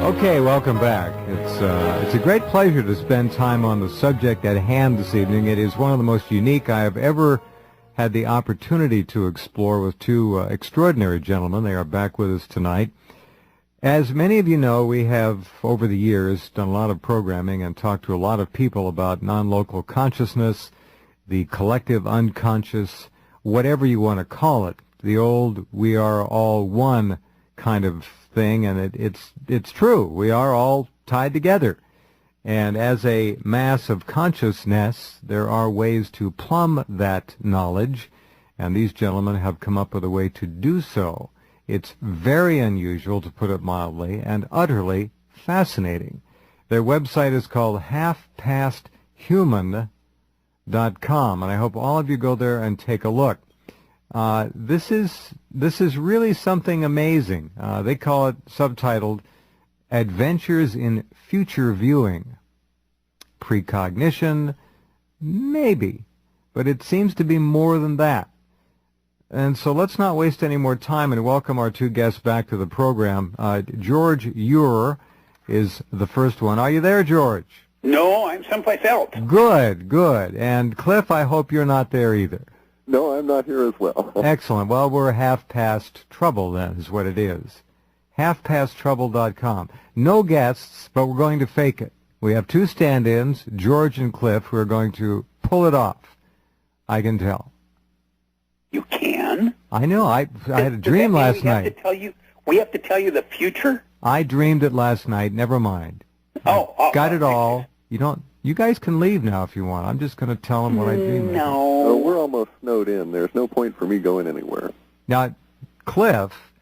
Okay, welcome back. It's a great pleasure to spend time on the subject at hand this evening. It is one of the most unique I have ever had the opportunity to explore with two extraordinary gentlemen. They are back with us tonight. As many of you know, we have, over the years, done a lot of programming and talked to a lot of people about non-local consciousness, the collective unconscious, whatever you want to call it, the old we are all one kind of thing, and it's true. We are all tied together. And as a mass of consciousness, there are ways to plumb that knowledge, and these gentlemen have come up with a way to do so. It's very unusual, to put it mildly, and utterly fascinating. Their website is called halfpasthuman.com, and I hope all of you go there and take a look. This is really something amazing. They call it, subtitled, Adventures in Future Viewing. Precognition, maybe, but it seems to be more than that. And so let's not waste any more time and welcome our two guests back to the program. George Ure is the first one. Are you there, George? No, I'm someplace else. Good, good. And Cliff, I hope you're not there either. No, I'm not here as well. Excellent. Well, we're half past trouble then, is what it is. halfpasttrouble.com. No guests, but we're going to fake it. We have two stand-ins, George and Cliff, who are going to pull it off. I can tell. You can? I know. I had a dream last night. We have to tell you the future? I dreamed it last night. Never mind. Got it all. You guys can leave now if you want. I'm just going to tell them what I dreamed. No. We're almost snowed in. There's no point for me going anywhere. Now, Cliff,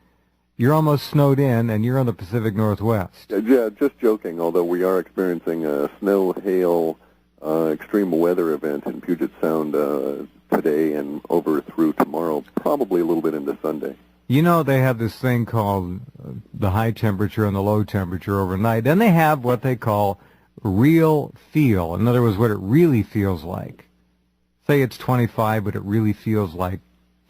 you're almost snowed in, and you're on the Pacific Northwest. Yeah, just joking, although we are experiencing a snow, hail, extreme weather event in Puget Sound today and over through tomorrow, probably a little bit into Sunday. You know, they have this thing called the high temperature and the low temperature overnight. Then they have what they call real feel. In other words, what it really feels like. Say it's 25, but it really feels like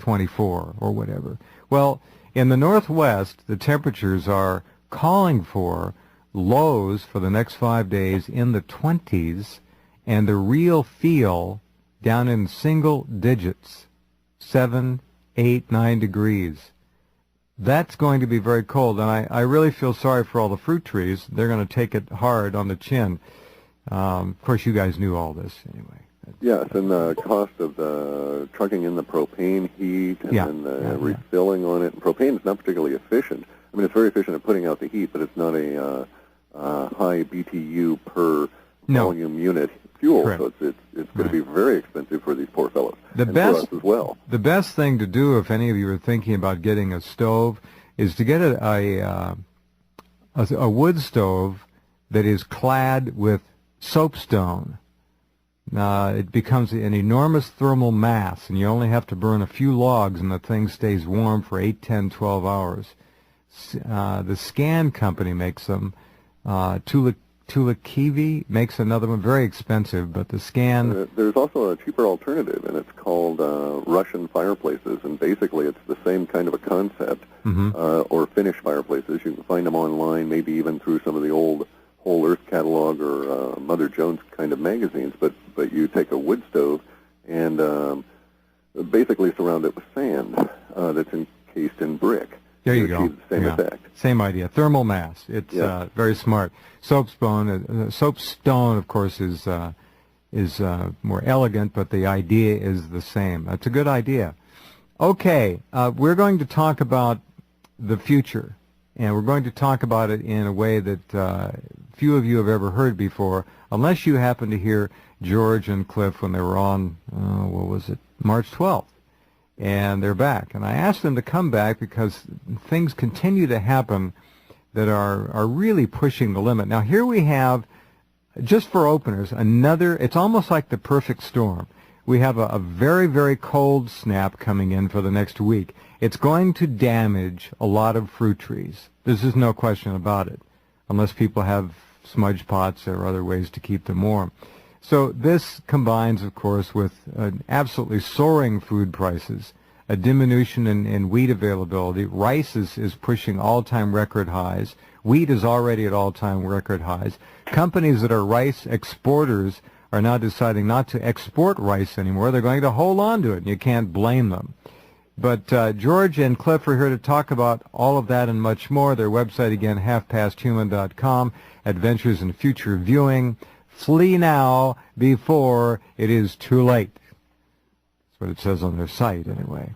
24 or whatever. Well, in the Northwest, the temperatures are calling for lows for the next 5 days in the 20s, and the real feel down in single digits, 7, 8, 9 degrees. That's going to be very cold, and I really feel sorry for all the fruit trees. They're going to take it hard on the chin. Of course, you guys knew all this anyway. Yes, and the cost of the trucking in the propane heat and then the refilling on it. And propane is not particularly efficient. I mean, it's very efficient at putting out the heat, but it's not a high BTU per volume unit fuel. Correct. So it's going to be very expensive for these poor fellows. For us as well. The best thing to do, if any of you are thinking about getting a stove, is to get a wood stove that is clad with soapstone. It becomes an enormous thermal mass, and you only have to burn a few logs, and the thing stays warm for 8, 10, 12 hours. The Scan company makes them. Tulakivi makes another one, very expensive, but the Scan... There's also a cheaper alternative, and it's called Russian fireplaces, and basically it's the same kind of a concept, or Finnish fireplaces. You can find them online, maybe even through some of the old Whole Earth catalog or Mother Jones kind of magazines, but you take a wood stove and basically surround it with sand that's encased in brick. There you go. The same effect. Same idea. Thermal mass. It's very smart. Soapstone, of course, is more elegant, but the idea is the same. That's a good idea. Okay, we're going to talk about the future, and we're going to talk about it in a way that few of you have ever heard before, unless you happen to hear George and Cliff when they were on, March 12th. And they're back. And I asked them to come back because things continue to happen that are really pushing the limit. Now, here we have, just for openers, it's almost like the perfect storm. We have a very, very cold snap coming in for the next week. It's going to damage a lot of fruit trees. There's just no question about it, unless people have smudge pots or other ways to keep them warm. So this combines, of course, with absolutely soaring food prices, a diminution in wheat availability. Rice is pushing all-time record highs. Wheat is already at all-time record highs. Companies that are rice exporters are now deciding not to export rice anymore. They're going to hold on to it, and you can't blame them. But George and Clif are here to talk about all of that and much more. Their website, again, halfpasthuman.com, Adventures in Future Viewing. Flee now before it is too late. That's what it says on their site, anyway.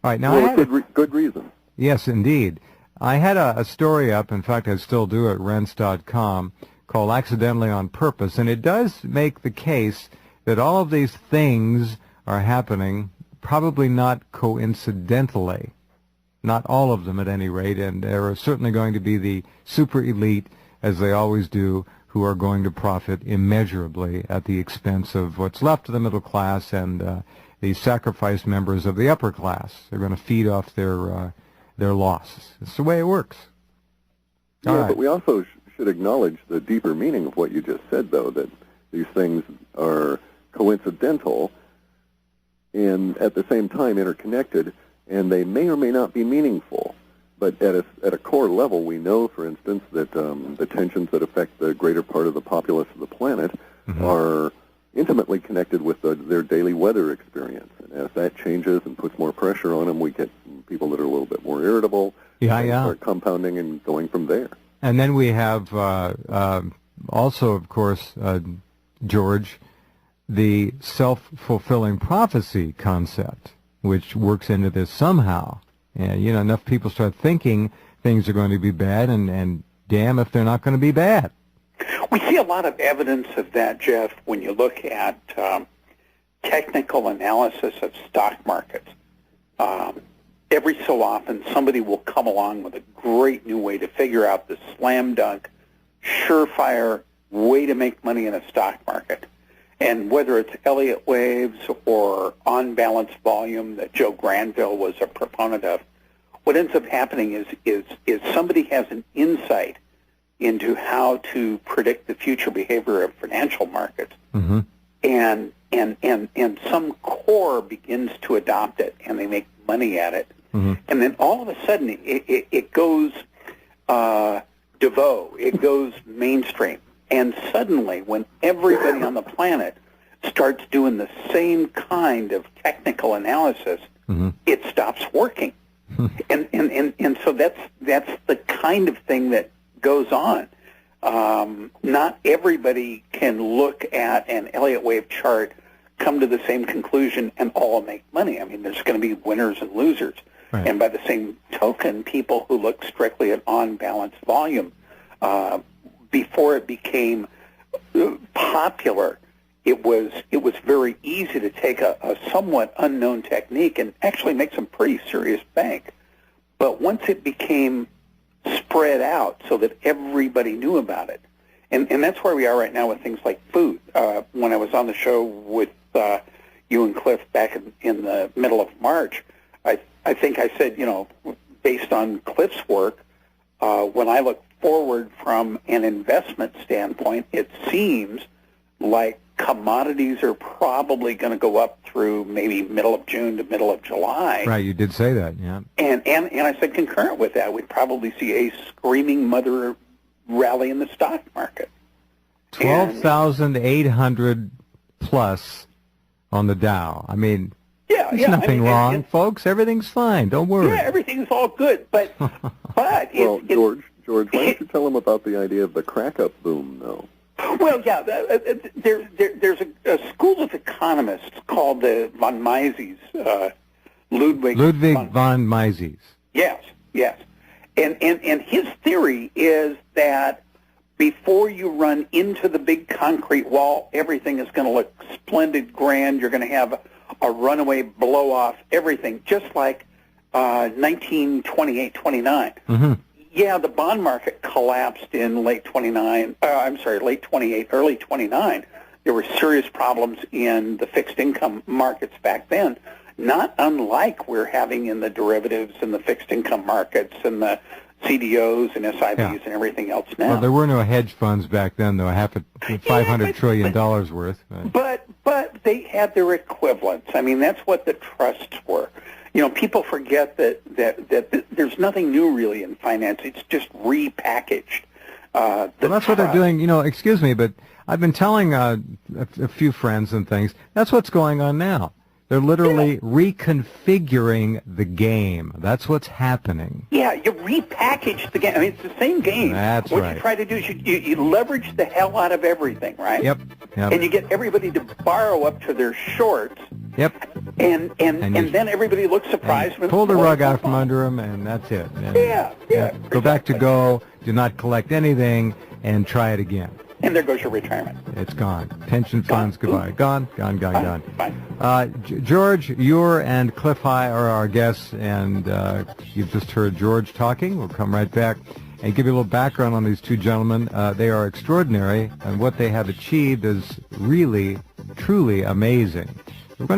All right, now well, good reason. Yes, indeed. I had a story up, in fact, I still do, at Rense.com, called Accidentally on Purpose, and it does make the case that all of these things are happening probably not coincidentally, not all of them at any rate, and there are certainly going to be the super elite, as they always do, who are going to profit immeasurably at the expense of what's left of the middle class and the sacrificed members of the upper class. They're going to feed off their losses. It's the way it works. Yeah, right. But we also should acknowledge the deeper meaning of what you just said, though, that these things are coincidental and at the same time interconnected, and they may or may not be meaningful. But at a core level, we know, for instance, that the tensions that affect the greater part of the populace of the planet are intimately connected with their daily weather experience. And as that changes and puts more pressure on them, we get people that are a little bit more irritable. Start compounding and going from there. And then we have also, of course, George, the self-fulfilling prophecy concept, which works into this somehow. And, you know, enough people start thinking things are going to be bad, and damn if they're not going to be bad. We see a lot of evidence of that, Jeff, when you look at technical analysis of stock markets. Every so often, somebody will come along with a great new way to figure out the slam dunk, surefire way to make money in a stock market. And whether it's Elliott waves or on-balance volume that Joe Granville was a proponent of, what ends up happening is somebody has an insight into how to predict the future behavior of financial markets, and some core begins to adopt it, and they make money at it, and then all of a sudden it goes DeVoe, it goes mainstream. And suddenly, when everybody on the planet starts doing the same kind of technical analysis, it stops working. And so that's the kind of thing that goes on. Not everybody can look at an Elliott wave chart, come to the same conclusion, and all make money. I mean, there's going to be winners and losers. Right. And by the same token, people who look strictly at on-balance volume, before it became popular, it was very easy to take a somewhat unknown technique and actually make some pretty serious bank. But once it became spread out so that everybody knew about it, and that's where we are right now with things like food. When I was on the show with you and Clif back in the middle of March, I think I said, you know, based on Clif's work, when I look forward from an investment standpoint, it seems like commodities are probably going to go up through maybe middle of June to middle of July. Right, you did say that, yeah. And I said concurrent with that, we'd probably see a screaming mother rally in the stock market. 12,800 plus on the Dow. I mean, there's nothing wrong, folks. Everything's fine. Don't worry. Yeah, everything's all good. But well, George, why don't you tell them about the idea of the crack-up boom, though? Well, yeah, there's a school of economists called the von Mises, Ludwig von Mises. Yes. And his theory is that before you run into the big concrete wall, everything is going to look splendid, grand. You're going to have a runaway blow-off, everything, just like 1928, 29. Yeah, the bond market collapsed in late 28, early 29. There were serious problems in the fixed income markets back then, not unlike we're having in the derivatives and the fixed income markets and the CDOs and SIVs and everything else now. Well, there were no hedge funds back then, though, $500 trillion worth. But they had their equivalents. I mean, that's what the trusts were. You know, people forget that there's nothing new really in finance. It's just repackaged. Well, that's what they're doing. You know, excuse me, but I've been telling a few friends and things, that's what's going on now. They're literally reconfiguring the game. That's what's happening. Yeah, you repackage the game. I mean, it's the same game. That's what right. You try to do is you leverage the hell out of everything, right? Yep. And you get everybody to borrow up to their shorts. Yep. And then everybody looks surprised. Pull the rug out from under them, and that's it. And, yeah. Go back to go, do not collect anything, and try it again. And there goes your retirement. It's gone. Pension funds, goodbye. Gone. Fine. George, Ure and Clif High are our guests, and you've just heard George talking. We'll come right back and give you a little background on these two gentlemen. They are extraordinary, and what they have achieved is really, truly amazing. We're going to